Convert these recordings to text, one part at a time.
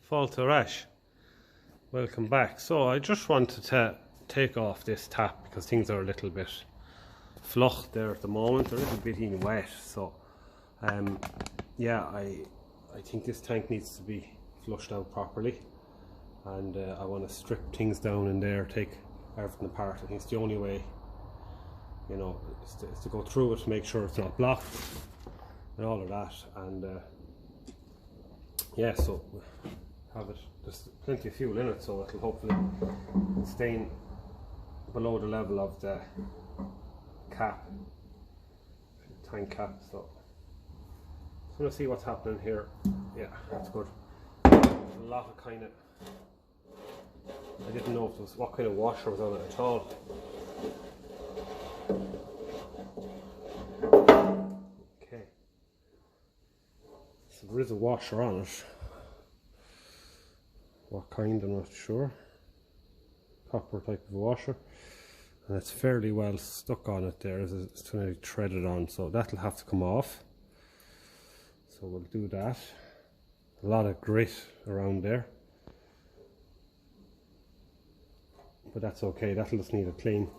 Fall to Rash. Welcome back. So I just wanted to take off this tap because things are a little bit flucht there at the moment. They're a little bit even wet. So yeah, I think this tank needs to be flushed out properly, and I want to strip things down in there, take everything apart. I think it's the only way, you know, is to go through it, make sure it's not blocked and all of that. And yeah, so have it, there's plenty of fuel in it, so it'll hopefully stain below the level of the cap, tank cap. So just gonna see what's happening here. Yeah, that's good. A lot of kind of, I didn't know if there was what kind of washer was on it at all. Okay, so there is a washer on it. What kind, I'm not sure. Copper type of washer, and it's fairly well stuck on it there. It's kind of threaded on, so that'll have to come off. So we'll do that. A lot of grit around there, but that's okay. That'll just need a clean,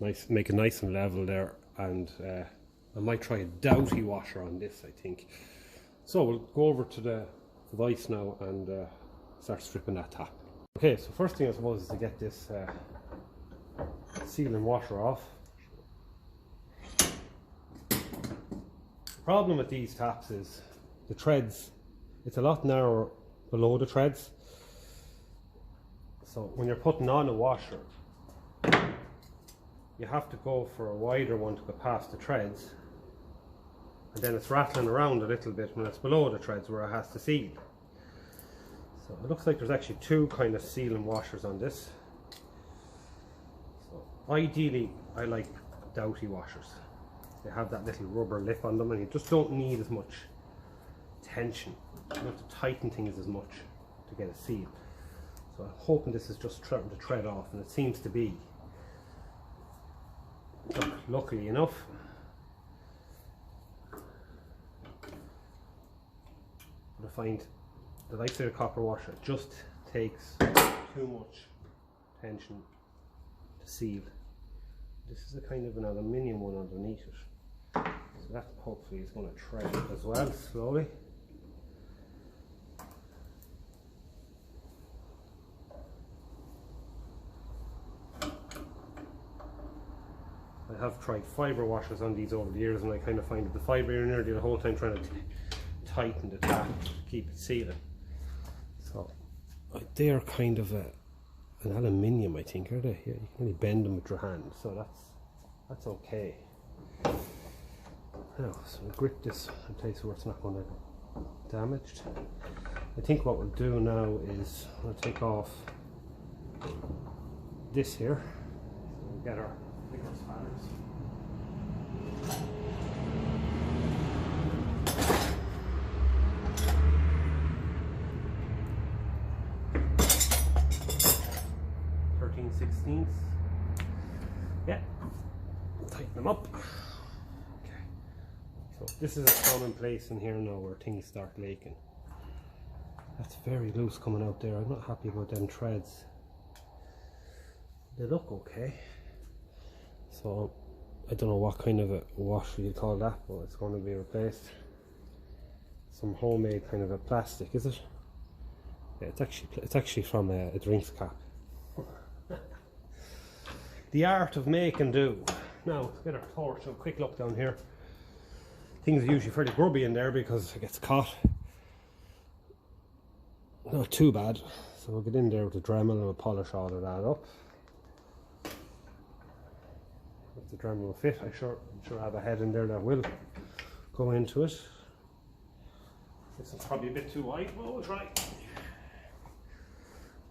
make it nice and level there. And I might try a Doughty washer on this, I think. So we'll go over to the vise now and start stripping that tap. Okay, so first thing I suppose is to get this sealing washer off. The problem with these taps is the treads, it's a lot narrower below the treads. So when you're putting on a washer, you have to go for a wider one to go past the treads, and then it's rattling around a little bit when it's below the treads where it has to seal. So it looks like there's actually two kind of sealing washers on this. So ideally I like Doughty washers. They have that little rubber lip on them, and you just don't need as much tension. You don't have to tighten things as much to get a seal. So I'm hoping this is just starting to tread off, and it seems to be. Luckily enough. But I find the likes of the copper washer just takes too much tension to seal. This is a kind of an aluminium one underneath it, so that hopefully is going to tread as well slowly. I have tried fibre washers on these over the years, and I kind of find that the fibre you're nearly the whole time trying to tighten the tap to keep it sealing. So they are kind of an aluminium, I think, are they? Yeah, you can really bend them with your hand, so that's okay. Now, so we'll grip this in place where it's not going to get damaged. I think what we'll do now is we'll take off this here. So we'll get our bigger spanners. Yeah, tighten them up. Okay, so this is a common place in here now where things start leaking. That's very loose coming out there. I'm not happy about them threads. They look okay. So I don't know what kind of a washer you call that, but it's going to be replaced. Some homemade kind of a plastic, is it? Yeah, it's actually from a drinks cap. The art of make and do. Now, let's get our torch, a quick look down here. Things are usually fairly grubby in there because it gets caught. Not too bad. So we'll get in there with the Dremel and we'll polish all of that up. If the Dremel will fit, I'm sure I have a head in there that will go into it. This is probably a bit too wide, but we'll try.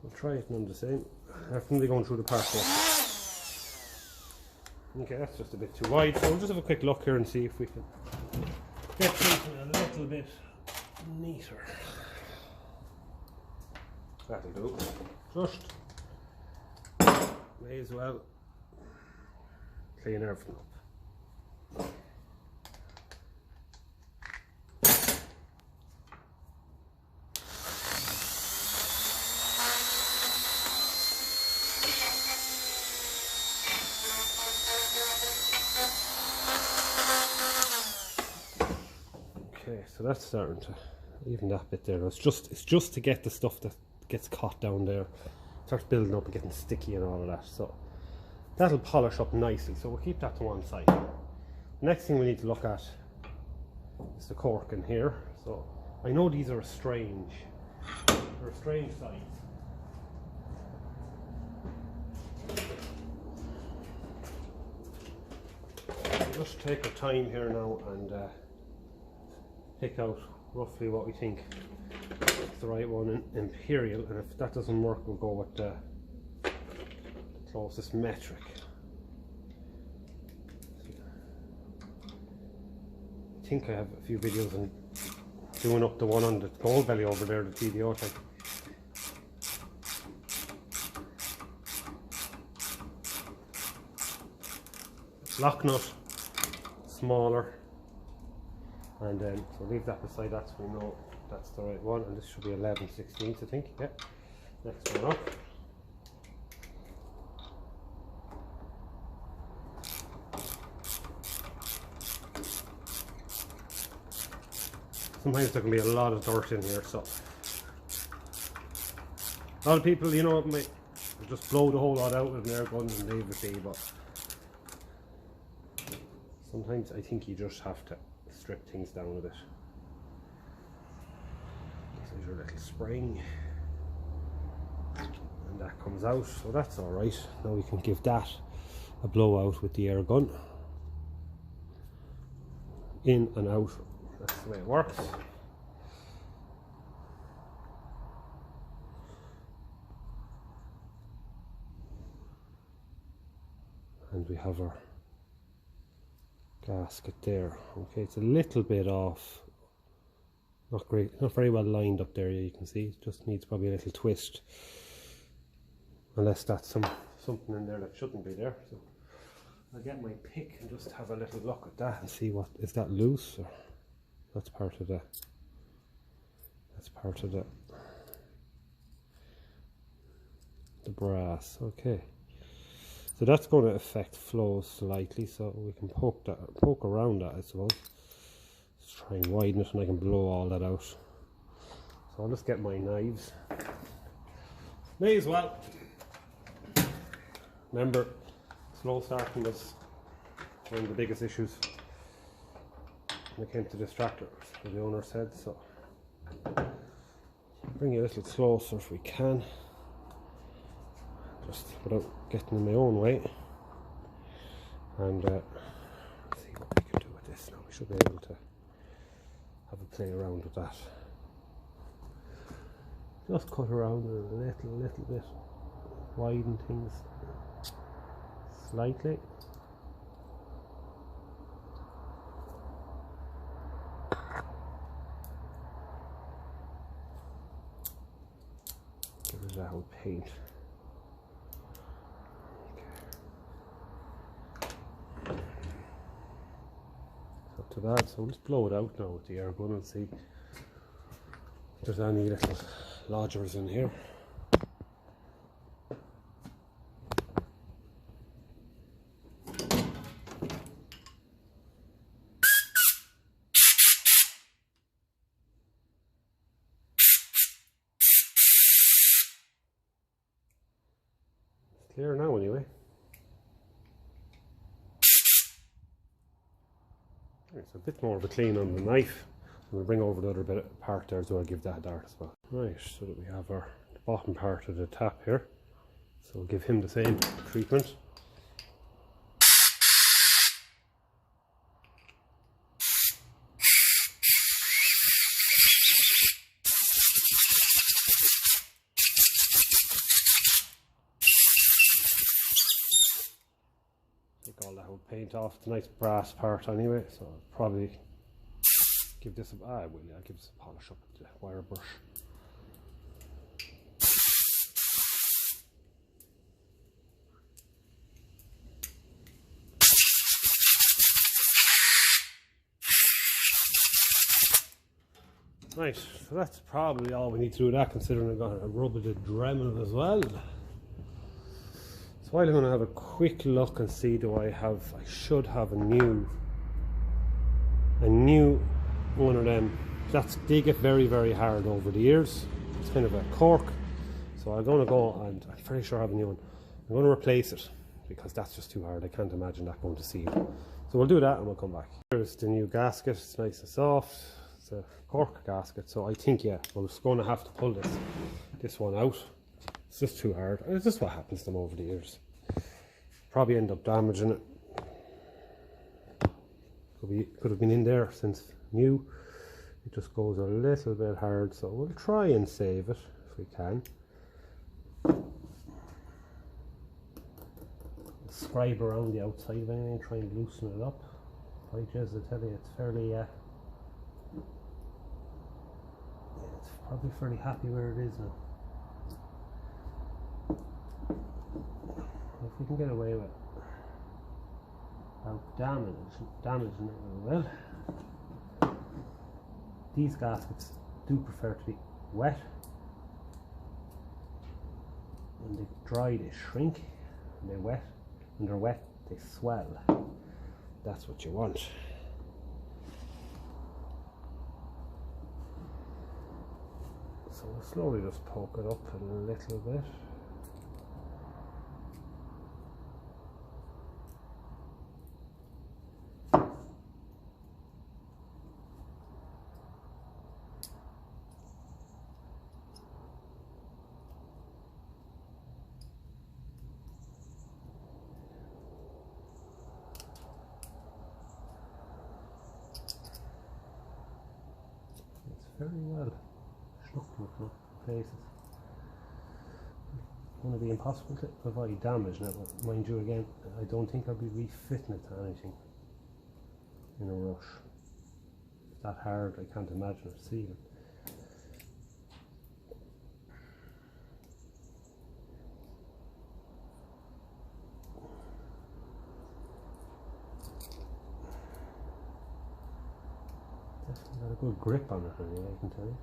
We'll try it none the same. Definitely going through the part there. Okay, that's just a bit too wide, so we'll just have a quick look here and see if we can get something a little bit neater. That'll do. Just may as well clean everything up. so that's starting to, even that bit there, it's just to get the stuff that gets caught down there, starts building up and getting sticky and all of that. So that'll polish up nicely, so we'll keep that to one side. The next thing we need to look at is the cork in here. So I know these are strange size. Just take our time here now and pick out roughly what we think is the right one in Imperial, and if that doesn't work we'll go with the closest metric. I think I have a few videos on doing up the one on the gold belly over there, the TDO tank. Lock nut, smaller, and then so leave that beside that so we know that's the right one, and this should be 11/16 I think. Yeah, next one up. Sometimes there can be a lot of dirt in here, so a lot of people, you know, might just blow the whole lot out with an air gun and leave it be, but sometimes I think you just have to strip things down a bit. This is your little spring, and that comes out, so that's alright. Now we can give that a blowout with the air gun. In and out, that's the way it works. And we have our gasket there. Okay, it's a little bit off, not great, not very well lined up there. You can see it just needs probably a little twist, unless that's something in there that shouldn't be there. So I'll get my pick and just have a little look at that and see, what is that loose, or that's part of the brass. Okay, so that's going to affect flow slightly, so we can poke around that, I suppose. Let's try and widen it and I can blow all that out. So I'll just get my knives. May as well. Remember, slow starting was one of the biggest issues when it came to distractors, as the owner said, so bring it a little closer if we can, just without getting in my own way, and see what we can do with this. Now we should be able to have a play around with that. Just cut around a little bit, widen things slightly. Get rid of that whole paint. To that, so let's blow it out now with the air gun and see if there's any little lodgers in here. It's clear now anyway. It's a bit more of a clean on the knife. We'll bring over the other bit part there, so I'll give that a dart as well. Right, so that we have our bottom part of the tap here. So we'll give him the same treatment. All that whole paint off. It's a nice brass part anyway, so I'll probably give this I'll give this a polish up with the wire brush. Right, so that's probably all we need to do with that, considering I've got a rub of the Dremel as well. So while I'm going to have a quick look and see, I should have a new one of them they get very, very hard over the years. It's kind of a cork. So I'm going to go, and I'm very sure I have a new one. I'm going to replace it because that's just too hard. I can't imagine that going to seed. So we'll do that and we'll come back. Here's the new gasket. It's nice and soft. It's a cork gasket. So I think, yeah, we're just going to have to pull this one out. It's just too hard. And it's just what happens to them over the years. Probably end up damaging it. Could have been in there since new. It just goes a little bit hard. So we'll try and save it if we can. Scribe around the outside of anything, try and loosen it up. I just tell you, it's fairly it's probably fairly happy where it is now. If we can get away with without damaging it well. These gaskets do prefer to be wet. When they dry, they shrink. When they're wet, they swell. That's what you want. So we'll slowly just poke it up a little bit. Very well schnucked in places. It's going to be impossible to avoid damage now, but mind you, again, I don't think I'll be refitting it to anything in a rush. It's that hard, I can't imagine it sealing. Definitely got a good grip on it anyway, I can tell you.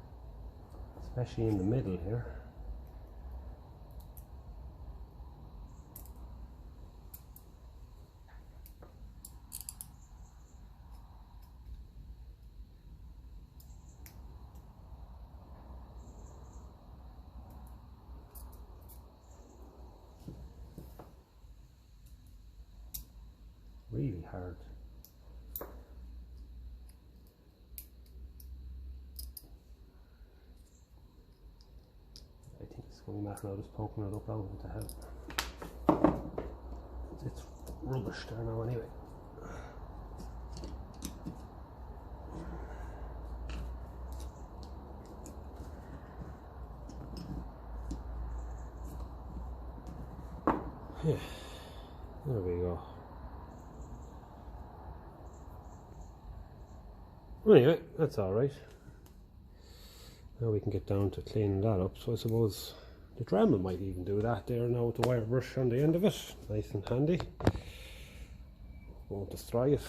Especially in the middle here. Really hard. I think it's going to be a matter of just poking it up out to help. It's rubbish there now anyway. Yeah, there we go. Anyway, that's alright. Now we can get down to cleaning that up. So I suppose the Dremel might even do that there now with the wire brush on the end of it. Nice and handy. Won't destroy it.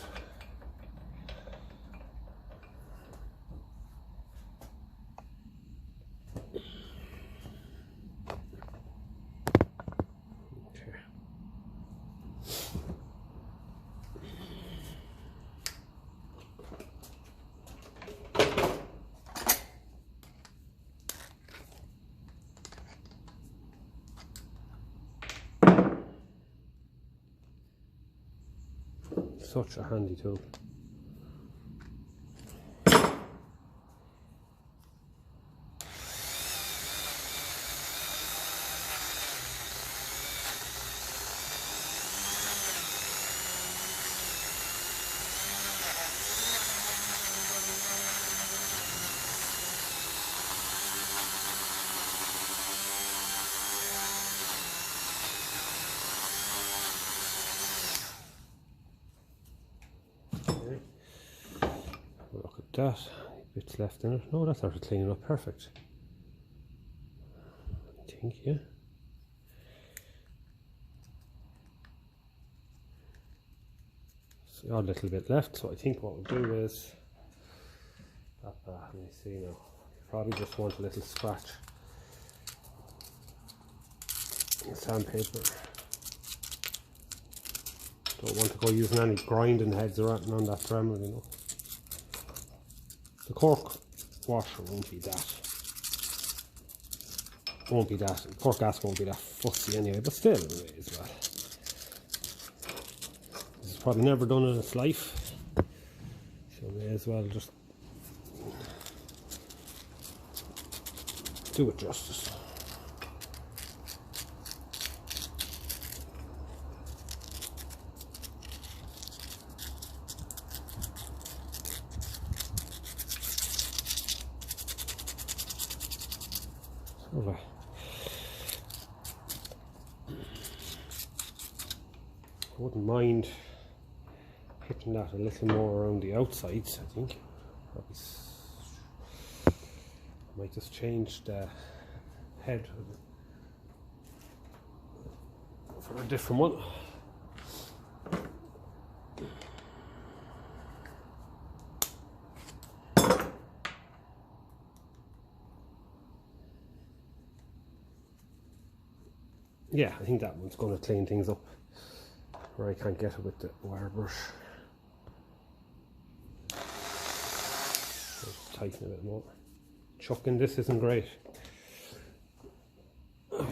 Such a handy tool. Look at that, bits left in it. No, that's after cleaning up perfect. I think, yeah. So a little bit left, so I think what we'll do is let me see now. Probably just want a little scratch. Sandpaper. Don't want to go using any grinding heads or anything on that Dremel, you know. The cork washer won't be that. Cork gas won't be that fussy anyway, but still it may as well. This is probably never done in its life, so may as well just do it justice. Lovely. I wouldn't mind hitting that a little more around the outsides, I think. Probably might just change the head for a different one. Yeah, I think that one's going to clean things up where I can't get it with the wire brush. Just tighten it a bit more. Chucking this isn't great. I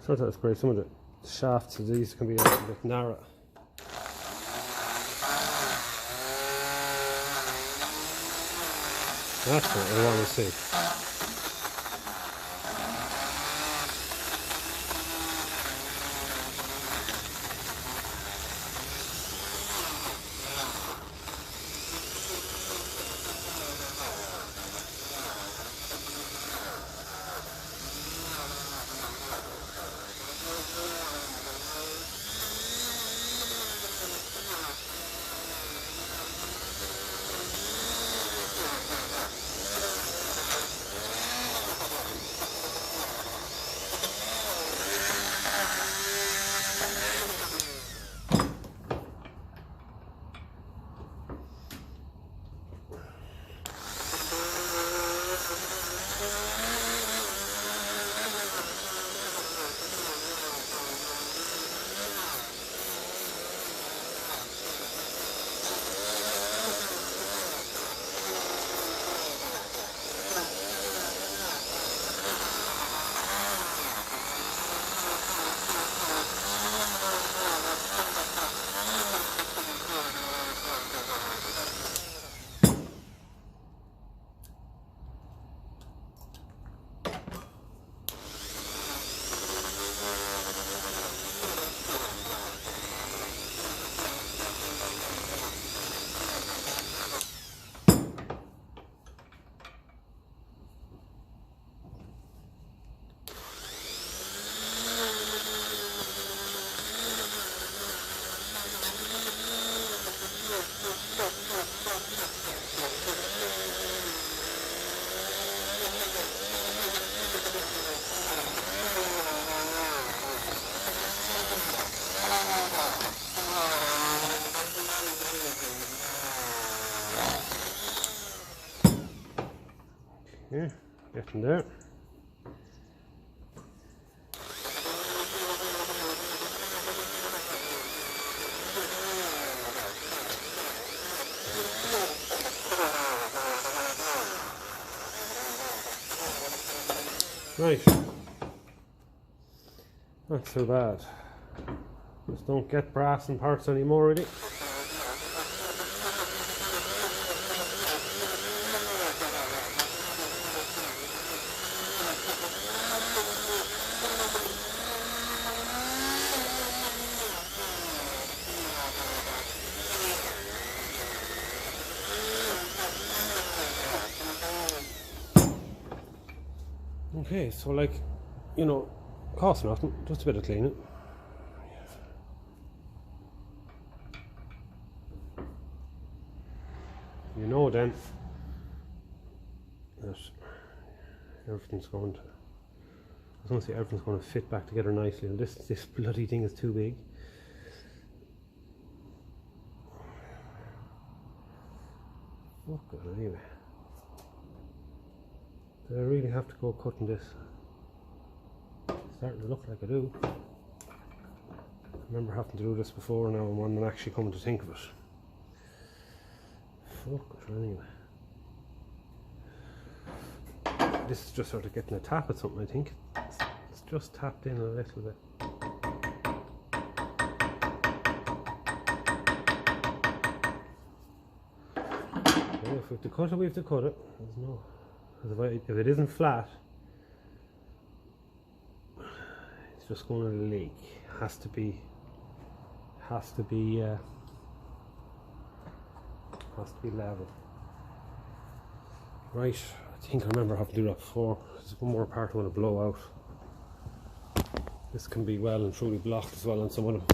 thought that was great. Some of the shafts of these can be a little bit narrow. That's what I want to see. Yeah, getting there. Right, not so bad. Just don't get brass in parts anymore, really. Okay, so like, you know, costs nothing, just a bit of cleaning. You know then that everything's going to, I was going to say everything's going to fit back together nicely, and this bloody thing is too big. Fuck it, anyway. Do I really have to go cutting this? It's Starting to look like I do. I remember having to do this before now, and when I'm actually coming to think of it. Fuck it, anyway. This is just sort of getting a tap at something, I think. It's just tapped in a little bit. Yeah, if we have to cut it, we have to cut it. There's no... If it isn't flat, it's just going to leak. Has to be level. Right, I think I remember having to do that before. There's one more part I want to blow out. This can be well and truly blocked as well on some of them.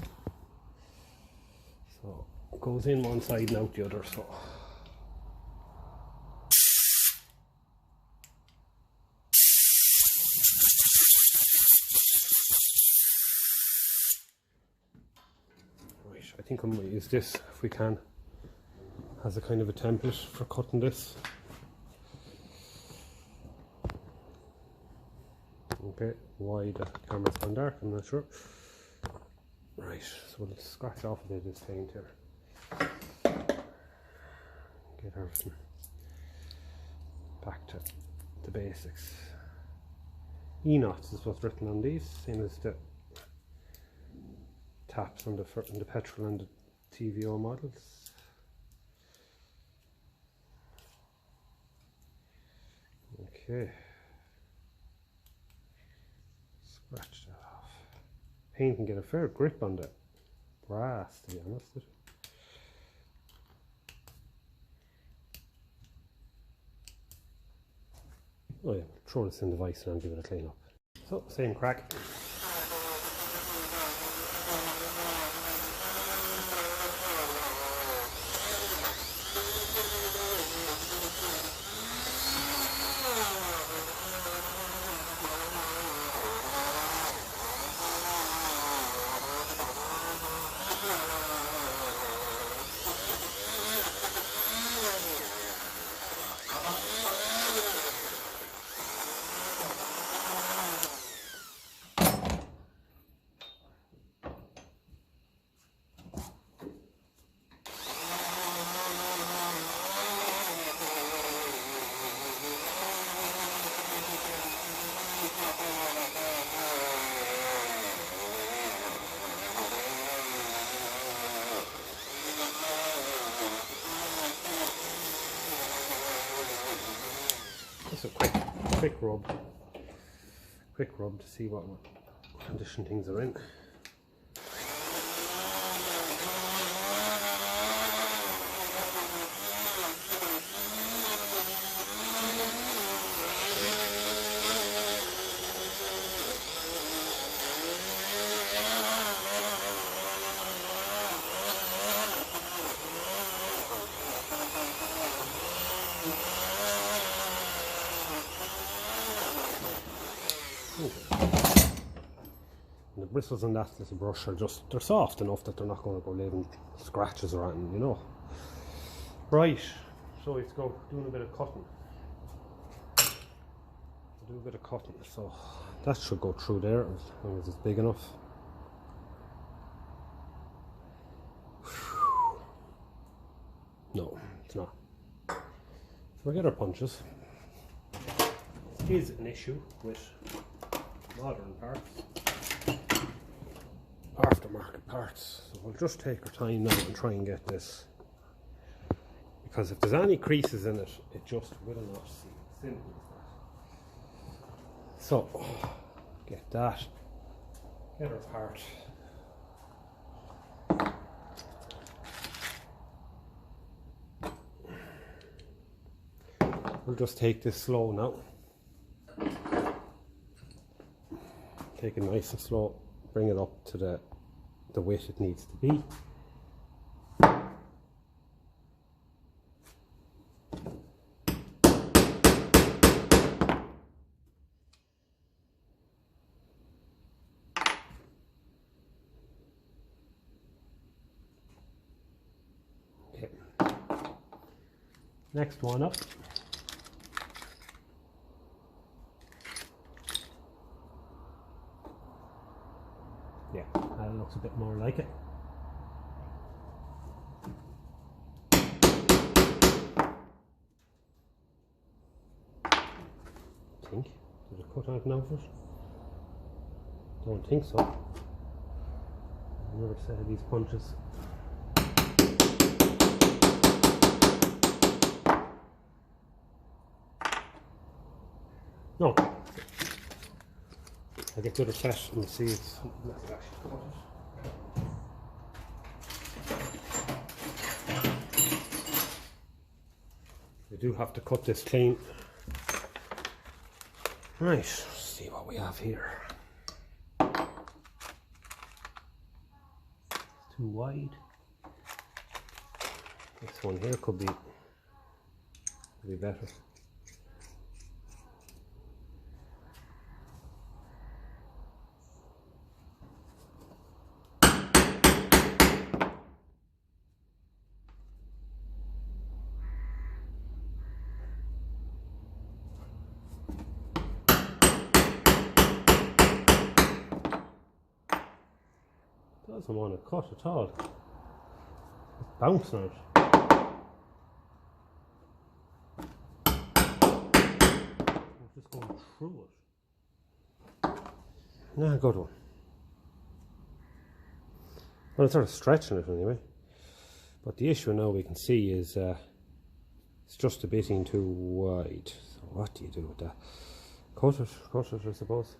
So it goes in one side and out the other. So right, I think I might use this if we can as a kind of a template for cutting this. Okay, why the camera's gone dark, I'm not sure. Right, so we'll scratch off a bit of this paint here. Get everything back to the basics. E-knots is what's written on these, same as the taps on the petrol and the TVO models. Okay. Scratch that off. Paint can get a fair grip on the brass, to be honest. Oh yeah, throw this in the vise and give it a clean up. So, same crack. Just a quick rub to see what condition things are in. And the bristles on that little brush are just, they're soft enough that they're not going to go leaving scratches or anything, you know. Right, so let's go doing a bit of cutting. Do a bit of cutting, so that should go through there as long as it's big enough. No, it's not. Forget our punches. Is an issue with modern parts, aftermarket parts, so we'll just take our time now and try and get this, because if there's any creases in it, it just will not see. Simple as that. So get that, get our part. We'll just take this slow now. Take it nice and slow, bring it up to the width it needs to be. Okay. Next one up. looks a bit more like it. I think. Did it cut out now first? Don't think so. Another set of these punches. No. I'll get the other set and see if something that actually cut it. We do have to cut this clean. Right, let's see what we have here. It's too wide. This one here could be better. Doesn't want to cut at all. It's bouncing out. I'm just going through it. Nah, good one. Well, it's sort of stretching it anyway. But the issue now we can see is it's just a bit too wide. So what do you do with that? Cut it, I suppose.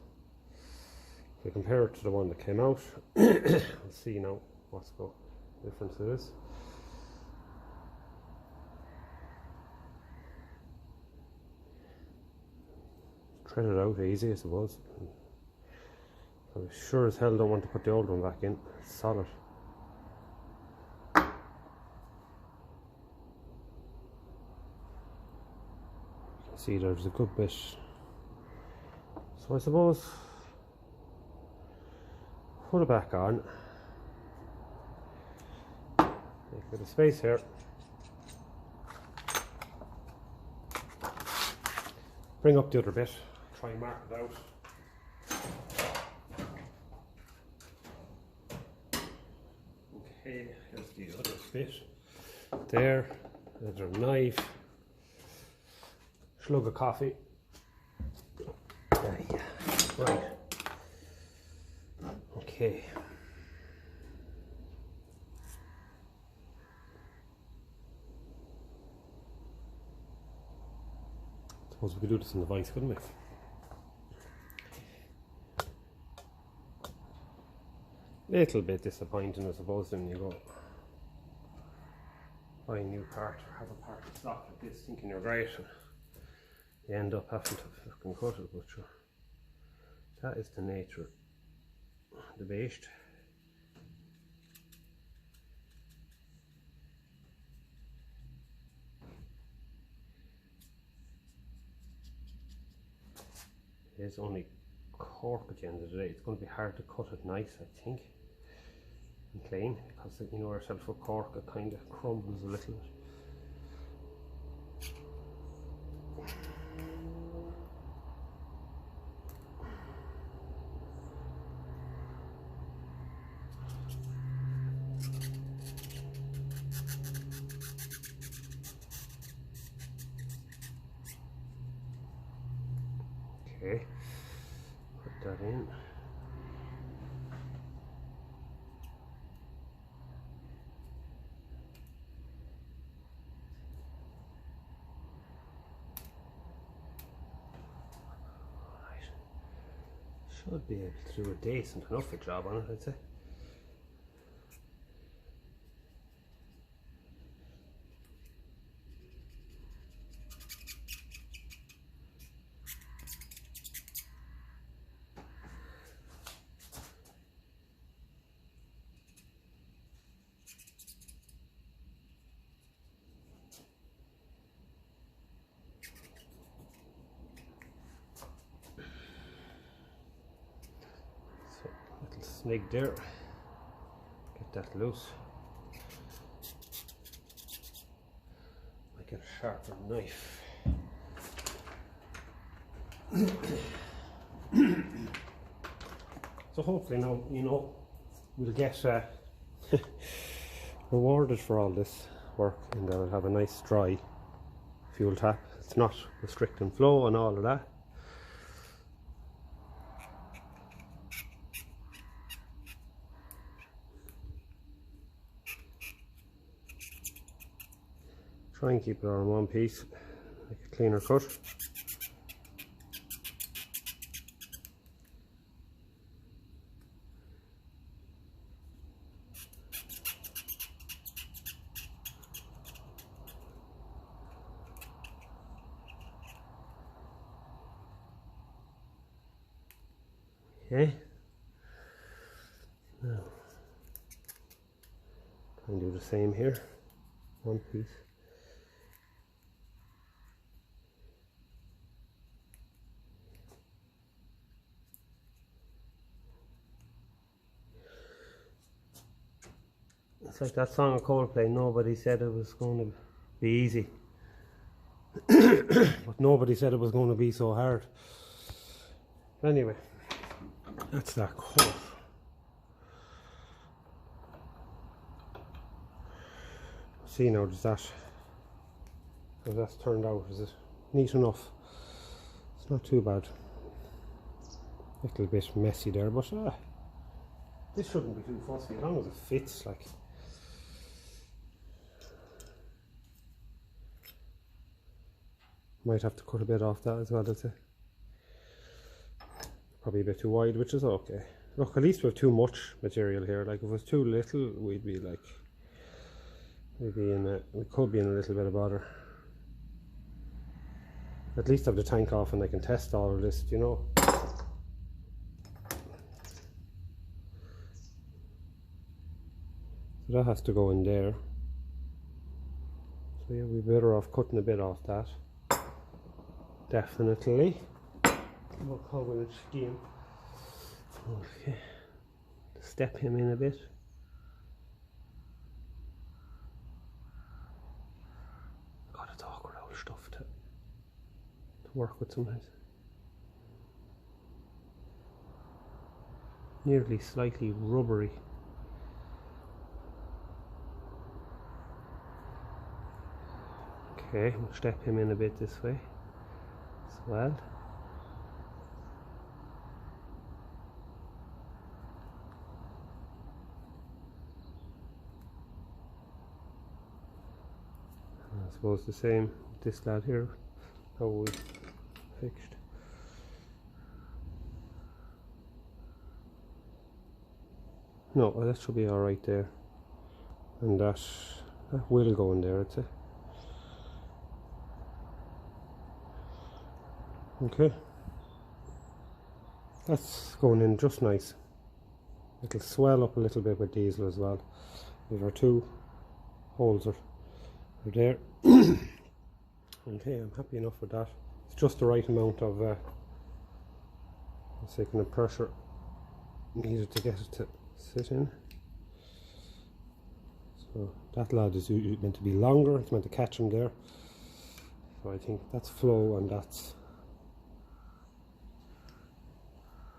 If we compare it to the one that came out, we'll see now what's the difference it is. Thread it out easy, I suppose. I sure as hell don't want to put the old one back in. It's solid. You can see there's a good bit. So I suppose put it back on. Make a bit of space here. Bring up the other bit. Try and mark it out. Okay, here's the other bit. There, there's our knife. Slug of coffee. Yeah. Right. Okay. Suppose we could do this in the vise, couldn't we? Little bit disappointing, I suppose, when you go buy a new part or have a part of stock like this, thinking you're great, and you end up having to fucking cut it. But sure, that is the nature of the beast. It is only cork at the end of the day. It's going to be hard to cut it nice, I think, and clean, because you know yourself with cork, it kind of crumbles a little bit. Okay, put that in. Right. Should be able to do a decent enough a job on it, I'd say. Snag there, get that loose. Might get a sharper knife. So hopefully now you know we'll get rewarded for all this work, and that I'll have a nice dry fuel tap. It's not restricting flow and all of that. Try and keep it all in one piece, make a cleaner cut. Okay. Now, try and do the same here. One piece. It's like that song of Coldplay, nobody said it was going to be easy. But nobody said it was going to be so hard. Anyway, that's that cut. See now, does that, how that's turned out, is it neat enough? It's not too bad. A little bit messy there, but this shouldn't be too fussy as long as it fits, like. Might have to cut a bit off that as well, I'd say. Probably a bit too wide, which is okay. Look, at least we have too much material here. Like if it was too little, we'd be like, we could be in a little bit of bother. At least have the tank off and I can test all of this, you know. So that has to go in there. So yeah, we're better off cutting a bit off that. Definitely. We'll call it a scheme. Okay. Step him in a bit. God, it's awkward old stuff to work with sometimes. Nearly slightly rubbery. Okay, we'll step him in a bit this way as well. I suppose the same with this lad here, how we fixed. No, that should be alright there, and that will go in there, I'd say. Okay, that's going in just nice. It'll swell up a little bit with diesel as well. We've our two holes are there. Okay, I'm happy enough with that. It's just the right amount of let's say kind of pressure needed to get it to sit in. So that lad is meant to be longer, it's meant to catch him there. So I think that's flow and that's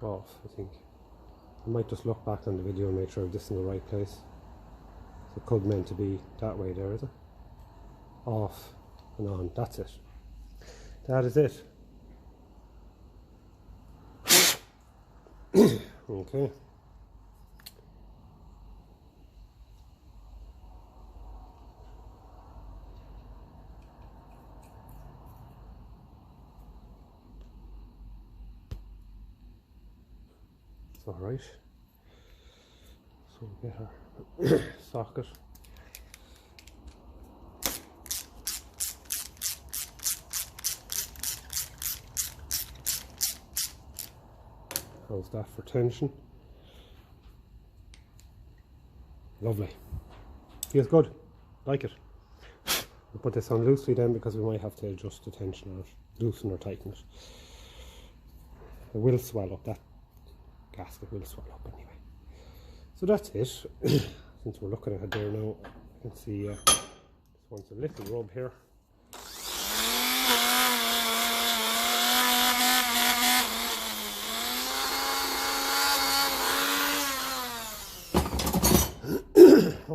off, I think. I might just look back on the video and make sure this is in the right place. So it could meant to be that way there, is it? Off and on, that's it. That is it. Okay. It's all right. So we get our socket. How's that for tension? Lovely. Feels good. Like it. We'll put this on loosely then because we might have to adjust the tension or loosen or tighten it. It will swell up. That gasket will swell up anyway. So that's it. Since we're looking at it there now, you can see this one's a little rub here.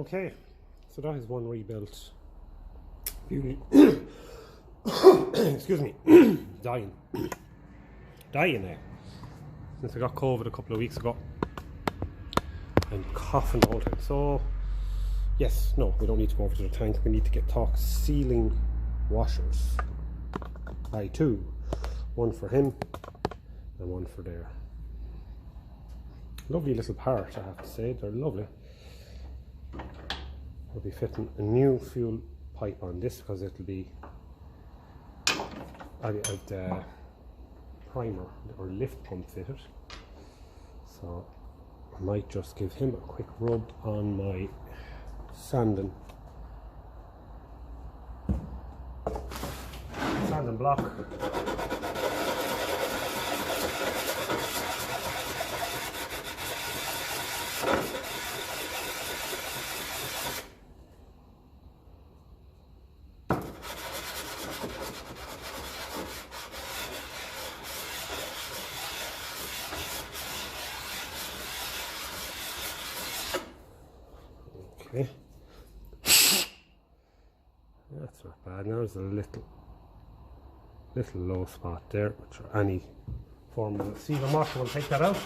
Okay, so that is one rebuilt beauty. Excuse me. dying now since I got COVID a couple of weeks ago. I'm coughing the whole time. So yes, no, we don't need to go over to the tank. We need to get talk ceiling washers. Buy two, one for him and one for there. Lovely little part, I have to say. They're lovely. We'll be fitting a new fuel pipe on this because it'll be the primer or lift pump fitted. So I might just give him a quick rub on my sanding block. Okay, that's not bad. Now there's a little low spot there, which any form of sealer washer will take that out.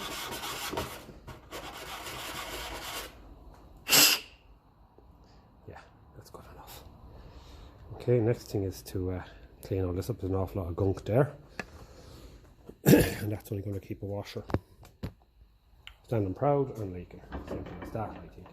Yeah, that's good enough. Okay, next thing is to clean all this up. There's an awful lot of gunk there, and that's only going to keep a washer standing proud and leaking. Simple as that, I think.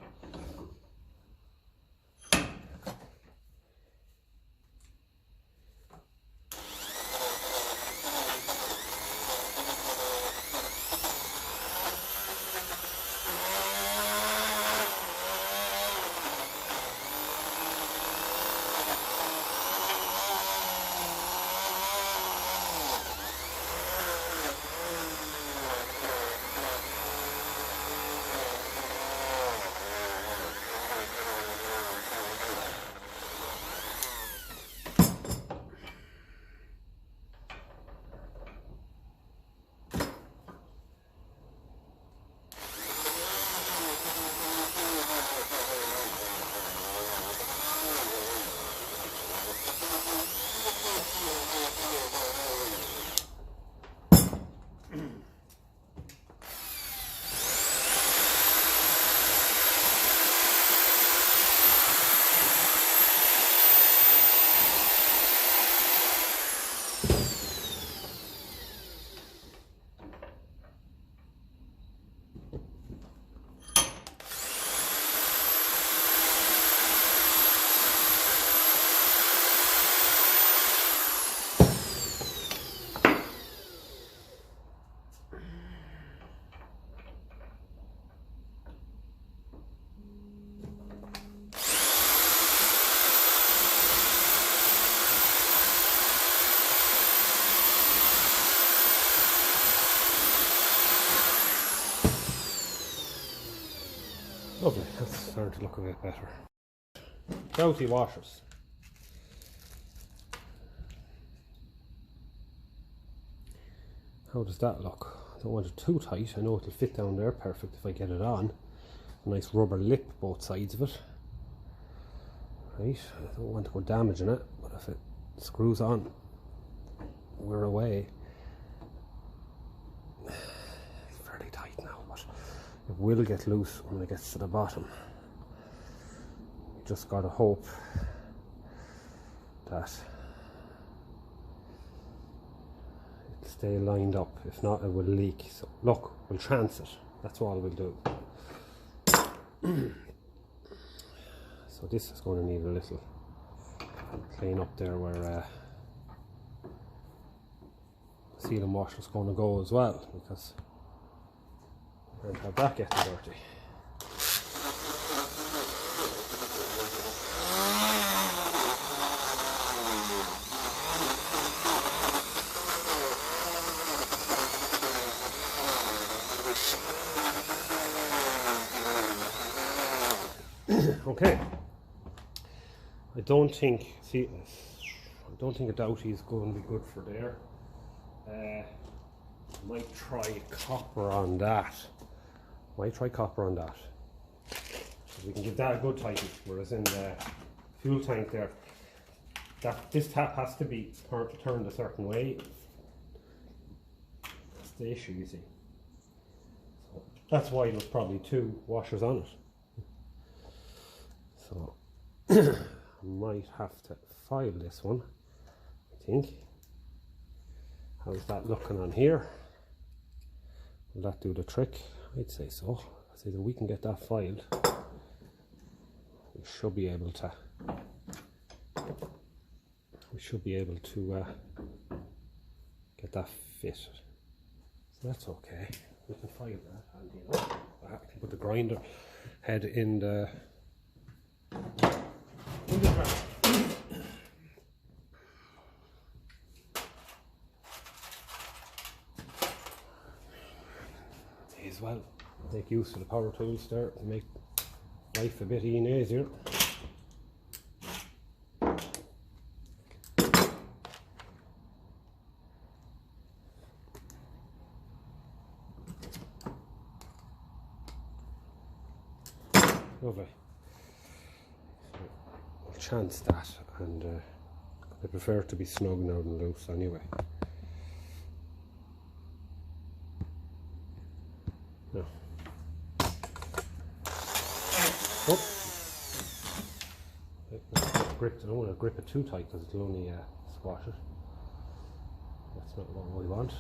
Lovely, that's starting to look a bit better. Gouty washers. How does that look? I don't want it too tight. I know it'll fit down there perfect if I get it on. A nice rubber lip both sides of it. Right, I don't want to go damaging it, but if it screws on, we're away. It's fairly tight now, but it will get loose when it gets to the bottom. You just gotta hope that it'll stay lined up. If not, it will leak. So look, we'll chance it. That's all we'll do. So this is going to need a little clean up there where the sealing washer is going to go as well, because we can't have that getting dirty. Okay, I don't think a Doughty is going to be good for there. Might try copper on that. We can give that a good tighten, whereas in the fuel tank there, this tap has to be turned a certain way. That's the issue, you see. So that's why there's probably 2 washers on it. So I might have to file this one, I think. How's that looking on here? Will that do the trick? I'd say so. I'd say that we can get that filed. We should be able to. Get that fitted. So that's okay. We can file that, and you know, I can put the grinder head in the. As well, make use of the power tools there to make life a bit easier. Lovely. So I'll chance that, and I prefer it to be snug now than loose anyway. No. Oh. I don't want to grip it too tight because it'll only squash it. That's not what we want.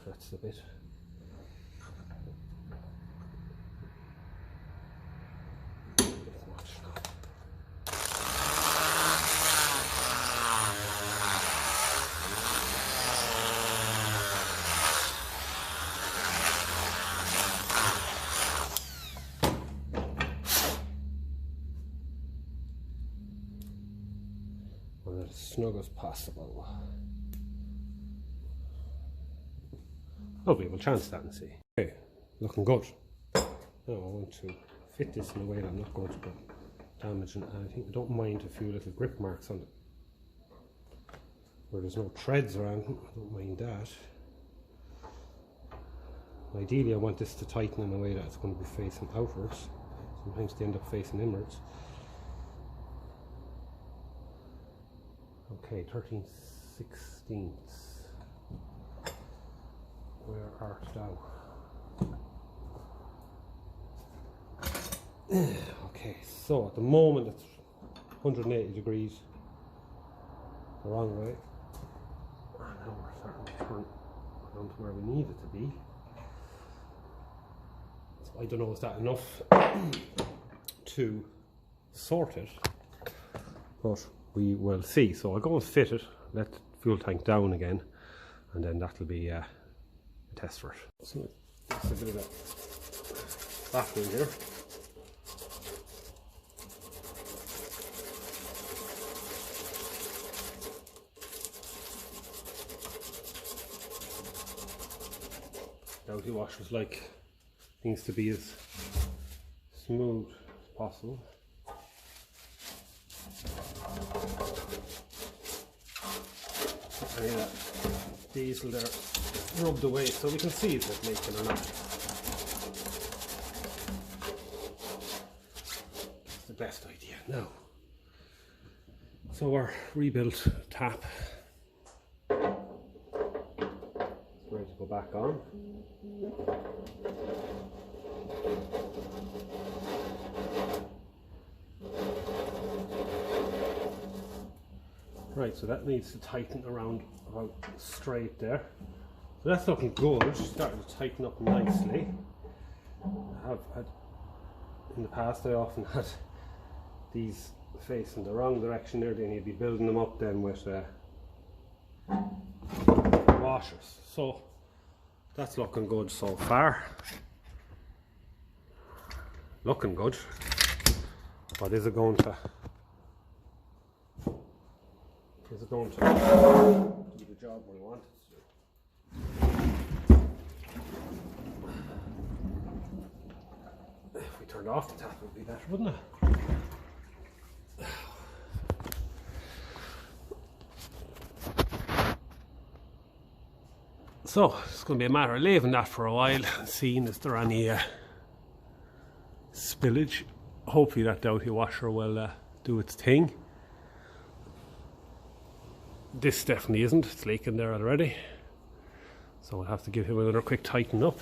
That's the bit. And as snug as possible. Lovely, we'll chance that and see. Okay, looking good. Now I want to fit this in a way that I'm not going to go damaging, and I think I don't mind a few little grip marks on it. Where there's no threads around, I don't mind that. Ideally I want this to tighten in a way that it's going to be facing outwards. Sometimes they end up facing inwards. Okay, 13/16. Where art thou? Okay, so at the moment it's 180 degrees the wrong way. And now we're starting to turn around to where we need it to be. So I don't know, is that enough to sort it? But we will see. So I'll go and fit it, let the fuel tank down again, and then that'll be a test for it. So that's a bit of a baffling here. Doughty washers like things to be as smooth as possible. Any of that diesel there rubbed away, so we can see if it's making or not. That's the best idea now. So our rebuilt tap is ready to go back on. Right, so that needs to tighten around about straight there. So that's looking good, starting to tighten up nicely. I have had, in the past I often had these facing the wrong direction there, then you'd be building them up then with washers. So that's looking good so far. Looking good. But is it going to do the job we want it to? If we turned off the tap, it would be better, wouldn't it? So it's going to be a matter of leaving that for a while and seeing is there any spillage. Hopefully that doughty washer will do its thing. This definitely isn't, it's leaking there already. So I'll have to give him another quick tighten up.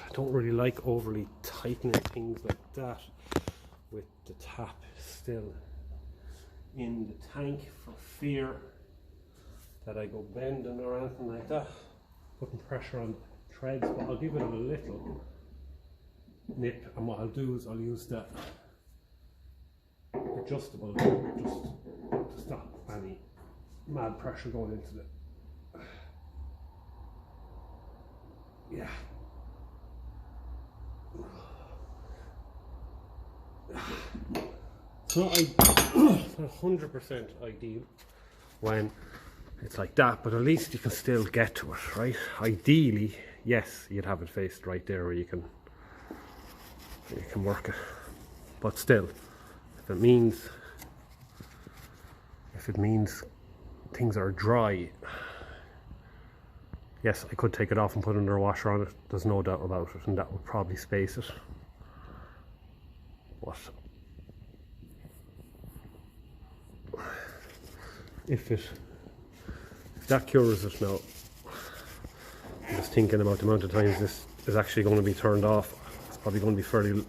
I don't really like overly tightening things like that with the tap still in the tank for fear that I go bending or anything like that, putting pressure on threads. But I'll give it a little nip, and what I'll do is I'll use that adjustable just to stop any mad pressure going into the It's not 100% ideal when it's like that, but at least you can still get to it, right? Ideally, yes, you'd have it faced right there where you can work it, but still, if it means things are dry, yes, I could take it off and put another washer on it, there's no doubt about it, and that would probably space it. But if that cures it now, I'm just thinking about the amount of times this is actually going to be turned off. It's probably going to be fairly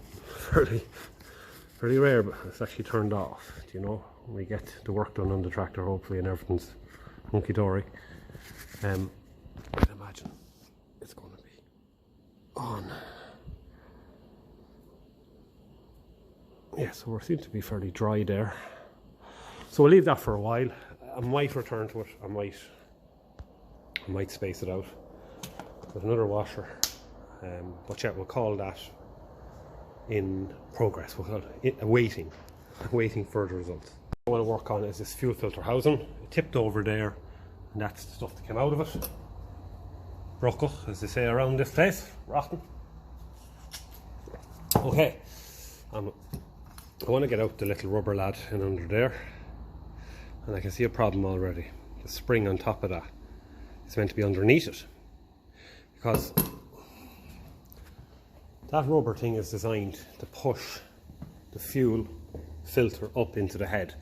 rare, but it's actually turned off. You know, when we get the work done on the tractor, hopefully, and everything's hunky-dory, I'd imagine it's going to be on. Yeah, so we seem to be fairly dry there. So we'll leave that for a while. I might return to it. I might space it out with another washer. But yeah, we'll call that in progress. We'll call it awaiting further results. What I want to work on is this fuel filter housing. It tipped over there, and that's the stuff that came out of it. Broke, as they say around this place, rotten. Okay, I want to get out the little rubber lad in under there, and I can see a problem already. The spring on top of that is meant to be underneath it, because that rubber thing is designed to push the fuel filter up into the head,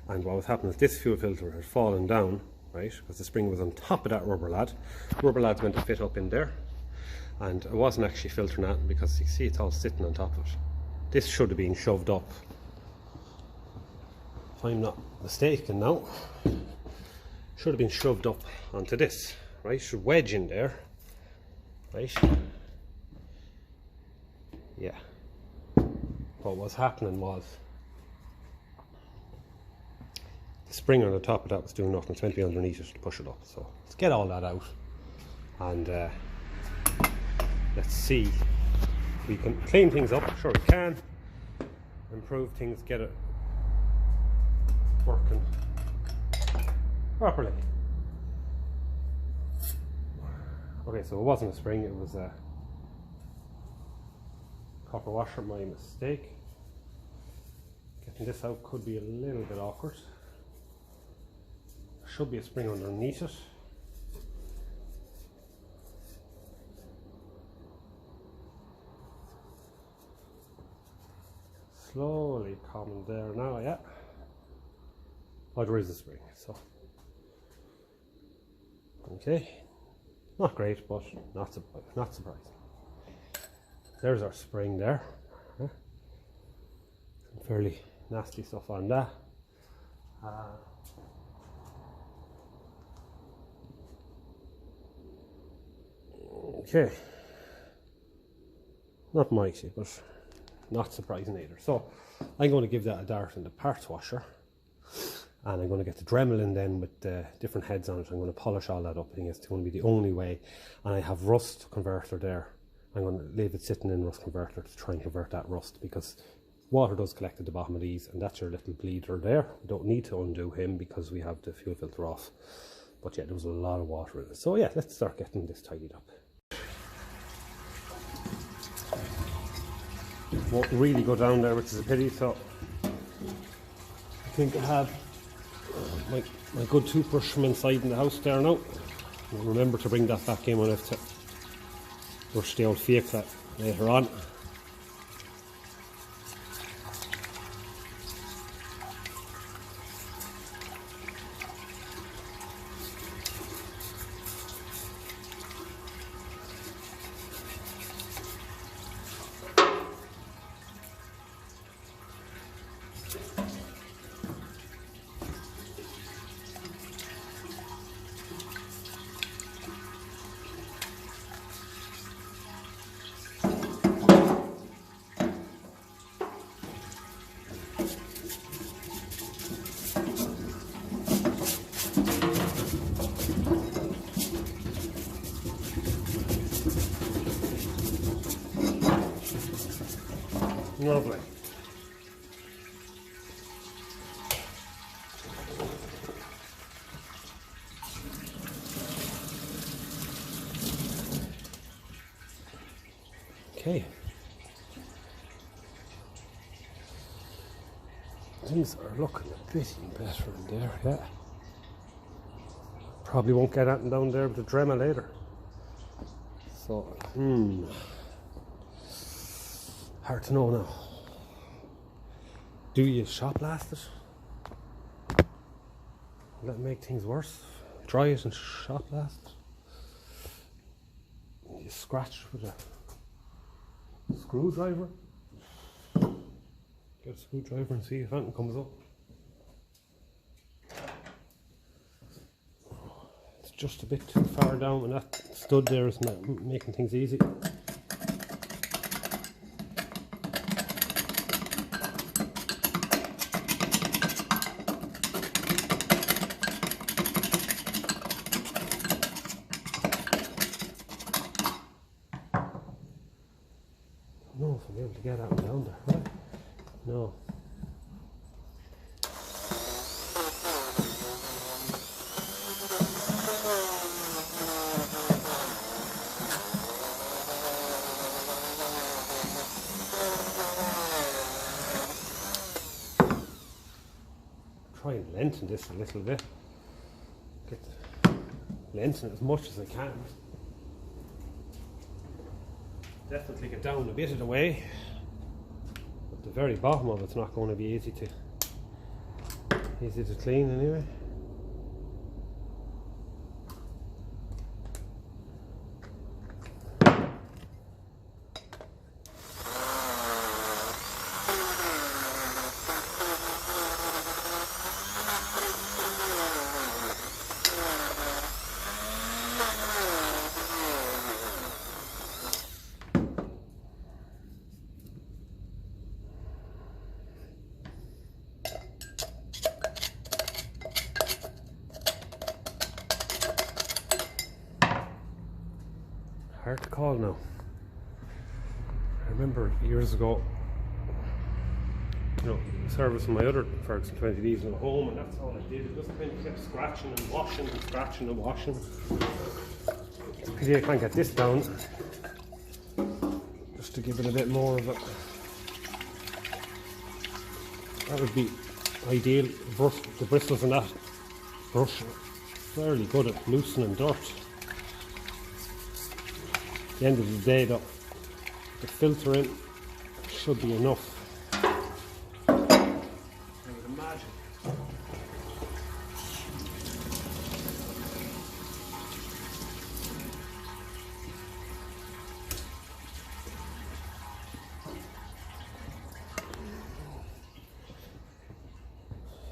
and what was happening is this fuel filter had fallen down, right, because the spring was on top of that rubber lad. Rubber lad's meant to fit up in there, and it wasn't actually filtering that, because you see it's all sitting on top of it. This should have been shoved up, if I'm not mistaken now, should have been shoved up onto this, right? Should wedge in there, right? Yeah. What was happening was the spring on the top of that was doing nothing. It's meant to be underneath it to push it up. So let's get all that out, and let's see if we can clean things up. Sure we can. Improve things, get it working properly. Okay, so it wasn't a spring, it was a copper washer, my mistake. Getting this out could be a little bit awkward. There should be a spring underneath it. Slowly coming there now, yeah. Oh, there is a spring, so. Okay. Not great, but not surprising. There's our spring there. Some fairly nasty stuff on that. Okay. Not mighty, but not surprising either. So I'm going to give that a dart in the parts washer, and I'm going to get the Dremel in then with the different heads on it. I'm going to polish all that up. I think it's going to be the only way. And I have rust converter there. I'm going to leave it sitting in rust converter to try and convert that rust, because water does collect at the bottom of these, and that's your little bleeder there. We don't need to undo him because we have the fuel filter off. But yeah, there was a lot of water in it. So yeah, let's start getting this tidied up. Won't really go down there, which is a pity, so I think I have my good toothbrush from inside in the house there now. I'll remember to bring that back in when I have to brush the old fake that later on. Lovely. Okay. Things are looking a bit better in there, yeah. Probably won't get anything down there with the Dremel later. So, hard to know now. Do you shot blast it? Will that make things worse? Dry it and shot blast it? You scratch with a screwdriver? Get a screwdriver and see if anything comes up. It's just a bit too far down, and that stud there is making things easy. I don't know if I'm able to get that one down there, right? No. Try and lengthen this a little bit. Lengthen it as much as I can. Definitely get down a bit of the way. But the very bottom of it's not going to be easy to clean anyway. Hard to call now. I remember years ago, servicing my other Ferguson 20Ds at home, and that's all I did. It just kind of kept scratching and washing and scratching and washing. It's a pity I can't get this down, just to give it a bit more of it. That would be ideal. The bristles in that brush are fairly good at loosening dirt. At the end of the day though, the filter in should be enough. I would imagine.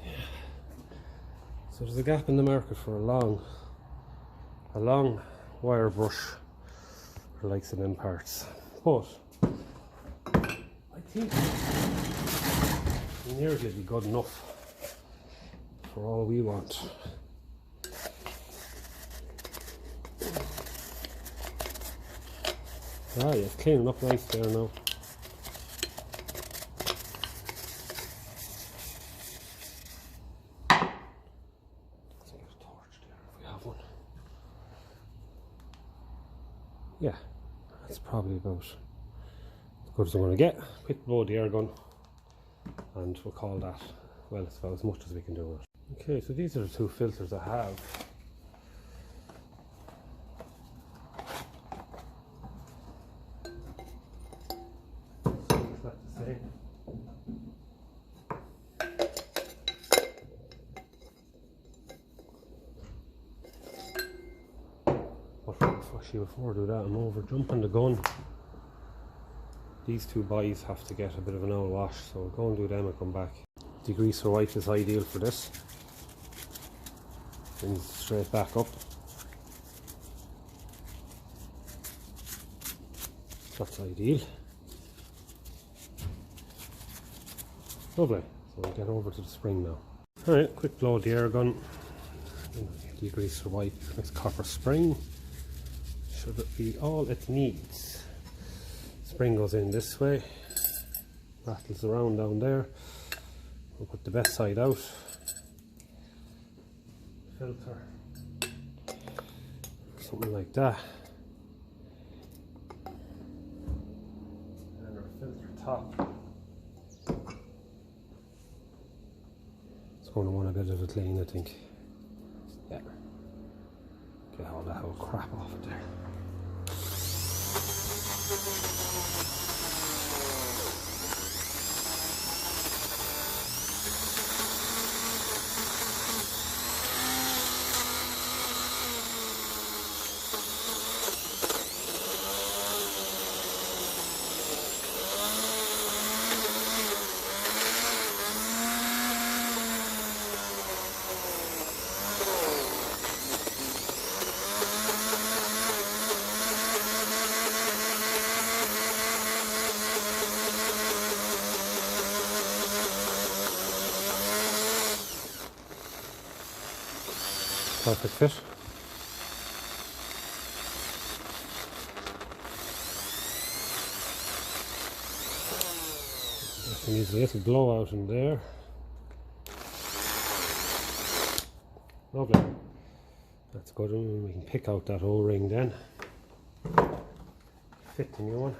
Yeah. So there's a gap in the market for a long wire brush. Like some in parts, but I think nearly be good enough for all we want. Ah, yeah, it's cleaning up nice there now. Let's get a torch there if we have one. Yeah. That's probably about as good as I'm going to get. Quick blow the air gun, and we'll call that, well, it's about as much as we can do with it. Okay, so these are the two filters I have. actually, before I do that, I'm over jumping the gun. These two boys have to get a bit of an old wash, so I'll go and do them and come back. Degreaser white is ideal for this. Brings it straight back up. That's ideal. Lovely. So I'll get over to the spring now. Alright, quick blow of the air gun. Degreaser white, nice copper spring. Should it be all it needs? Spring goes in this way, rattles around down there. We'll put the best side out. Filter, something like that. And our filter top. It's going to want a bit of a clean, I think. Yeah. Get all that whole crap off it there. Perfect fit. Just needs a little blowout in there. Lovely. That's good. And we can pick out that O-ring then. Fit the new one.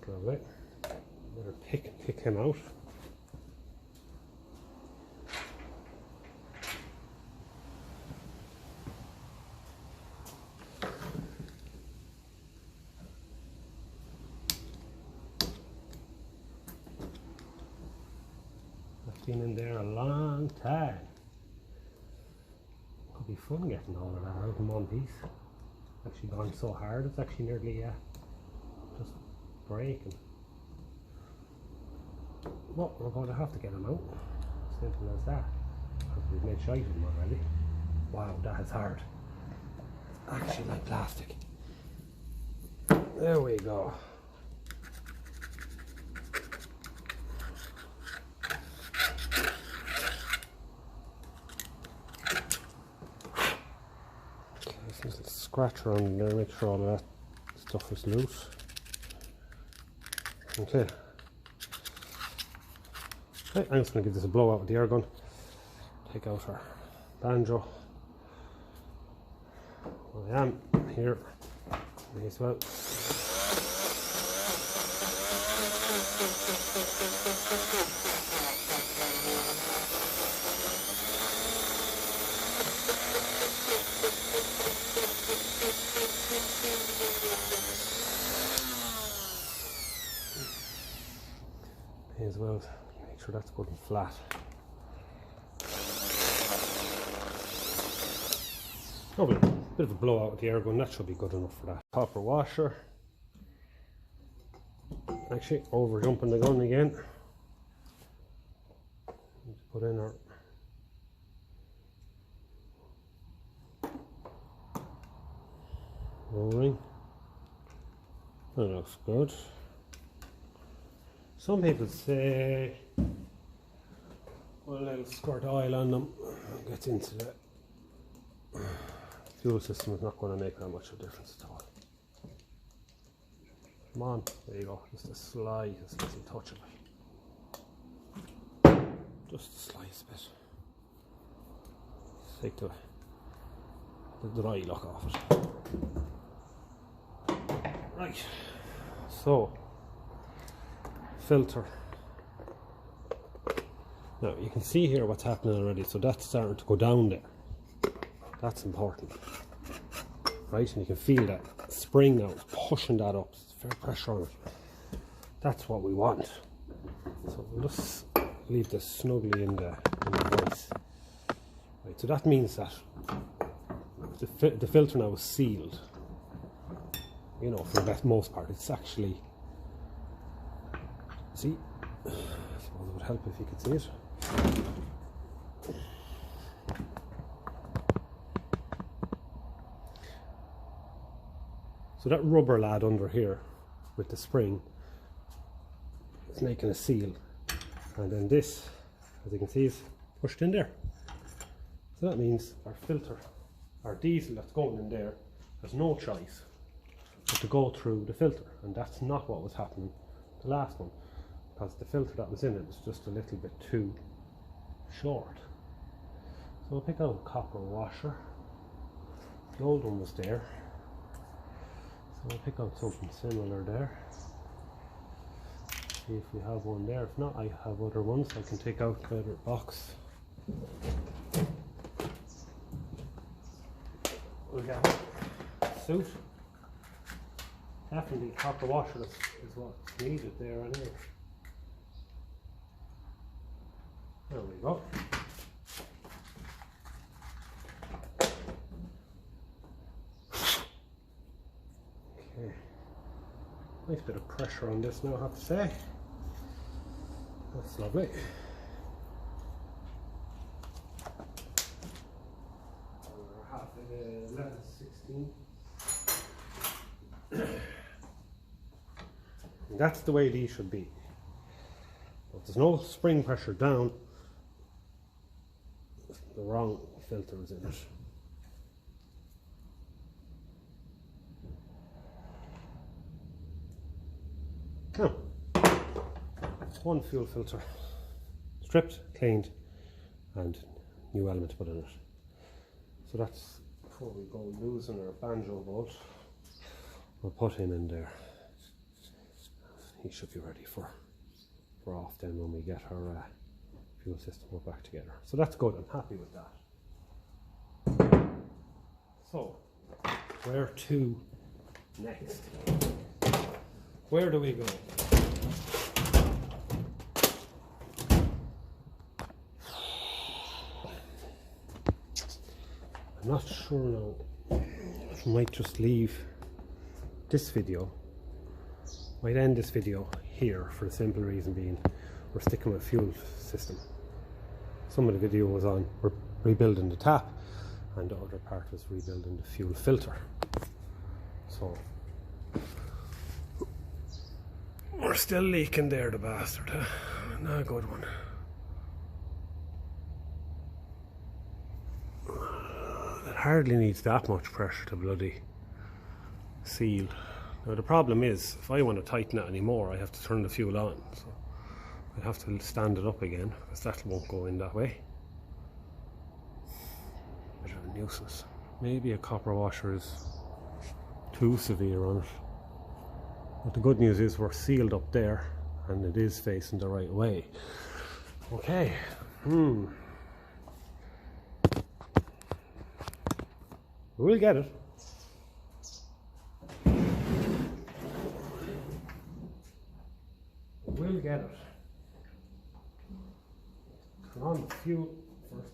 Lovely. Better pick him out. Been in there a long time. Could be fun getting all of that out in one piece. Actually gone so hard it's actually nearly just breaking. Well, we're going to have to get them out. Simple as that. Because we've made shite of them already. Wow, that is hard. It's actually like plastic. There we go. Scratch around there, make sure all of that stuff is loose. Okay. Okay, I'm just going to give this a blowout with the air gun. Take out our banjo. I am here. May as well. May as well make sure that's good and flat. Lovely. Bit of a blowout with the air gun, that should be good enough for that. Copper washer. Actually, over jumping the gun again. Put in our O-ring. That looks good. Some people say, well, a little squirt of oil on them gets into the fuel system. Is not going to make that much of a difference at all. Come on, there you go. Just a slightest little touch of it. Just the slightest bit. Take the dry look off it. Right. So. Filter. Now you can see here what's happening already, so that's starting to go down there. That's important, right? And you can feel that spring now is pushing that up. It's fair pressure on it. That's what we want. So we'll just leave this snugly in the vise like Right, so that means that the filter now is sealed. You know, for the most part, it's actually, see, I suppose it would help if you could see it. So that rubber lad under here with the spring is making a seal, and then this, as you can see, is pushed in there. So that means our filter, our diesel that's going in there, has no choice but to go through the filter, and that's not what was happening the last one, because the filter that was in it was just a little bit too short. So we'll pick out a copper washer. The old one was there, so we'll pick out something similar there. See if we have one there. If not, I have other ones I can take out the other box. We'll get one. Suit. Definitely copper washer is what's needed there anyway. There we go. Okay. Nice bit of pressure on this now, I have to say. That's lovely. We're half 11, 16. That's the way these should be. But there's no spring pressure down. The wrong filter is in it. Now, one fuel filter, stripped, cleaned, and new element put in it. So that's before we go losing our banjo bolt. We'll put him in there. He should be ready for off then when we get our fuel system all back together. So that's good, I'm happy with that. So, where to next? Where do we go? I'm not sure now. I might just leave this video. Might end this video here for the simple reason being we're sticking with fuel system. Some of the video was on rebuilding the tap, and the other part was rebuilding the fuel filter. So we're still leaking there, the bastard. Not a good one. It hardly needs that much pressure to bloody seal. Now the problem is, if I want to tighten it anymore, I have to turn the fuel on. So I have to stand it up again, because that won't go in that way. Bit of a nuisance. Maybe a copper washer is too severe on it. But the good news is we're sealed up there, and it is facing the right way. Okay. We'll get it. We'll get it. Turn on the fuel first.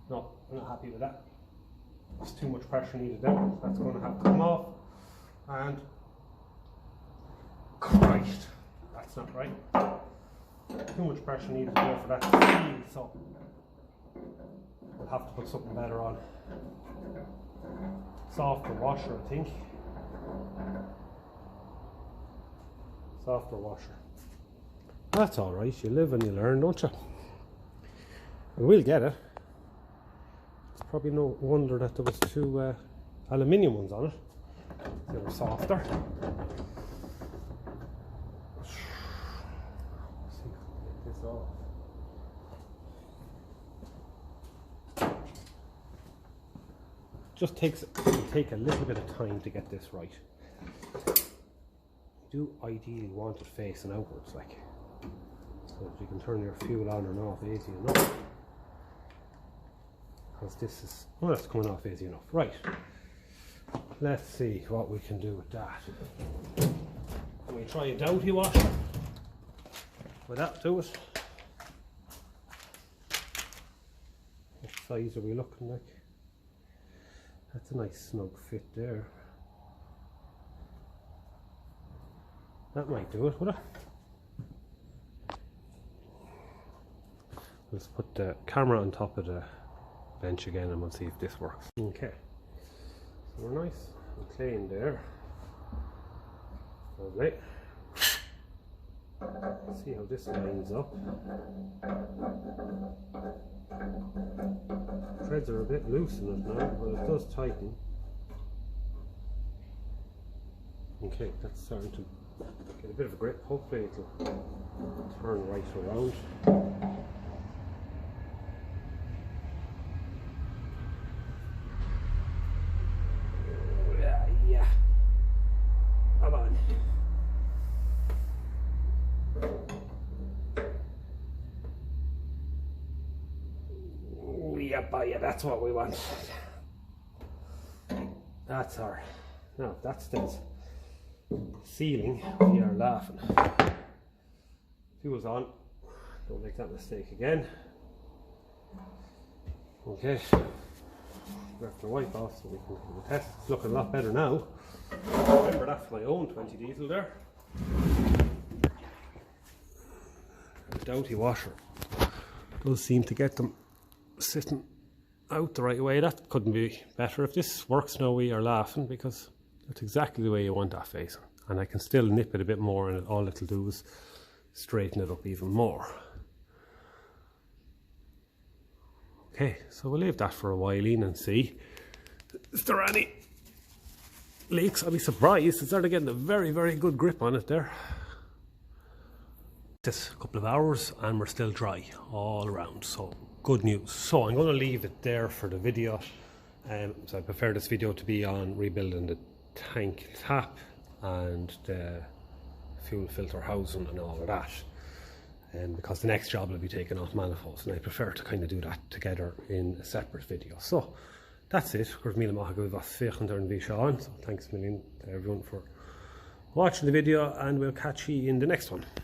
No, I'm not happy with that. There's too much pressure needed there. That's going to have to come off. And Christ, that's not right. Too much pressure needed there for that to seal, so we'll have to put something better on. Softer washer, I think. Softer washer. That's alright, you live and you learn, don't you? We'll get it. It's probably no wonder that there was two aluminium ones on it. They were softer. Let's see if we can get this off. Just take a little bit of time to get this right. do ideally want it facing outwards, like, so that you can turn your fuel on and off easy enough. Because this is, well, that's coming off easy enough. Right, let's see what we can do with that. Can we try a doughty washer? Would that do it? What size are we looking like? That's a nice snug fit there. That might do it, would it? Let's put the camera on top of the bench again and we'll see if this works. Okay, so we're nice and clean there. Lovely. Let's see how this lines up. Threads are a bit loose in it now, but it does tighten. Okay, that's starting to get a bit of a grip. Hopefully it'll turn right around. Yeah. Come on. Yeah, that's what we want. That's our. Now that's the ceiling. We are laughing. Fuel's on. Don't make that mistake again. Okay. We have to wipe off so we can do the test. It's looking a lot better now. Remember, that's my own 20 diesel there. The doughty washer does seem to get them sitting out the right way. That couldn't be better. If this works now, we are laughing, because that's exactly the way you want that facing. And I can still nip it a bit more, and all it'll do is straighten it up even more. Okay, so we'll leave that for a while in and see. Is there any leaks? I'll be surprised. It's starting getting a very, very good grip on it there. Just a couple of hours and we're still dry all around, so good news. So I'm going to leave it there for the video. So I prefer this video to be on rebuilding the tank tap and the fuel filter housing and all of that, because the next job will be taking off manifolds, and I prefer to kind of do that together in a separate video. So that's it. So thanks a million to everyone for watching the video, and we'll catch you in the next one.